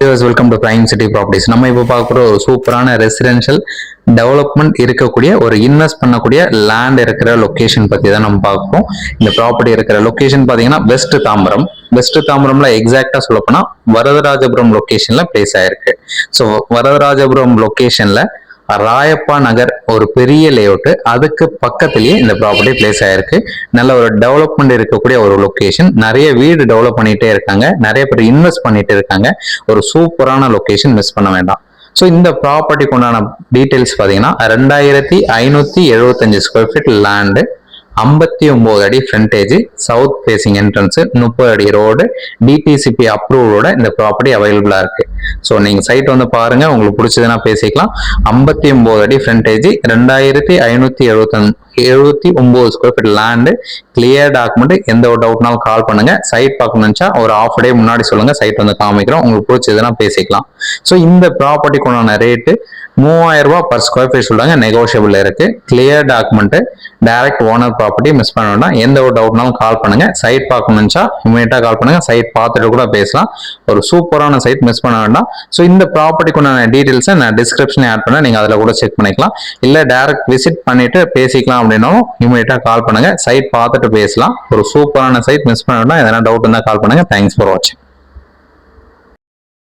Viewers, welcome to Prime City Properties. நம்ம இப்போ பார்க்குற ஒரு சூப்பரான ரெசிடென்ஷியல் டெவலப்மெண்ட் இருக்கக்கூடிய ஒரு இன்வெஸ்ட் பண்ணக்கூடிய லேண்ட் இருக்கிற லொகேஷன் பத்தி தான் நம்ம பார்ப்போம். இந்த ப்ராப்பர்ட்டி இருக்கிற லொகேஷன் பார்த்தீங்கன்னா வெஸ்ட் தாம்பரம்ல எக்ஸாக்டா சொல்ல போனா வரதராஜபுரம் லொகேஷன்ல பிளேஸ் ஆயிருக்கு. ஸோ வரதராஜபுரம் லொகேஷன்ல ராயப்பா நகர் ஒரு பெரிய லேஅவுட், அதுக்கு பக்கத்திலேயே இந்த ப்ராப்பர்ட்டி பிளேஸ் ஆயிருக்கு. நல்ல ஒரு டெவலப்மெண்ட் இருக்கக்கூடிய ஒரு லொகேஷன், நிறைய வீடு டெவலப் பண்ணிட்டே இருக்காங்க, நிறைய பேர் இன்வெஸ்ட் பண்ணிட்டு இருக்காங்க. ஒரு சூப்பரான லொகேஷன், மிஸ் பண்ண வேண்டாம். ஸோ இந்த ப்ராப்பர்ட்டிக்கு உண்டான டீடைல்ஸ் பார்த்தீங்கன்னா 2575 ஸ்கொயர் ஃபீட் லேண்டு, 59 அடி ஃப்ரண்டேஜ், சவுத் ஃபேசிங் என்ட்ரன்ஸ், 30 அடி ரோடு, டிடிசிபி அப்ரூவோட இந்த ப்ராப்பர்ட்டி அவைலபிளா இருக்கு. ஸோ நீங்க சைட் வந்து பாருங்க, உங்களுக்கு பிடிச்சதுன்னா பேசிக்கலாம். 59 அடி frontage, 2579 square feet land, clear document. எந்த ஒரு டவுட்னாலும் கால் பண்ணுங்க. சைட் பார்க்கணும்னு ஒரு ஆஃப் டே முன்னாடி சொல்லுங்க, சைட் வந்து காமிக்கிறோம். உங்களுக்கு பிடிச்சதுன்னா பேசிக்கலாம். ஸோ இந்த ப்ராப்பர்ட்டிக்கு உண்டான ரேட்டு 3000 ரூபாய் பர் ஸ்கொயர் ஃபீட் சொல்றாங்க, நெகோஷியபிள் இருக்கு. Clear document, direct owner property, miss பண்ண வேண்டாம். எந்த ஒரு டவுட்னாலும் கால் பண்ணுங்க. சைட் பார்க்கணும்னு இமீடியட்டா கால் பண்ணுங்க. சைட் பார்த்துட்டு கூட பேசலாம். ஒரு சூப்பரான சைட், மிஸ் பண்ண வேண்டாம். ஸோ இந்த ப்ராப்பர்ட்டிக்கு உண்டான டீடைல்ஸை நான் டிஸ்கிரிப்ஷன்ல ஆட் பண்ண, நீங்க அதில் கூட செக் பண்ணிக்கலாம். இல்ல டைரக்ட் விசிட் பண்ணிட்டு பேசிக்கலாம் அப்படின்னாலும் இமீடியட்டா கால் பண்ணுங்க. சைட் பார்த்துட்டு பேசலாம். ஒரு சூப்பரான சைட், மிஸ் பண்ண வேண்டாம். எதனா டவுட் இருந்தா கால் பண்ணுங்க. தேங்க்ஸ் ஃபார் வாட்சிங்.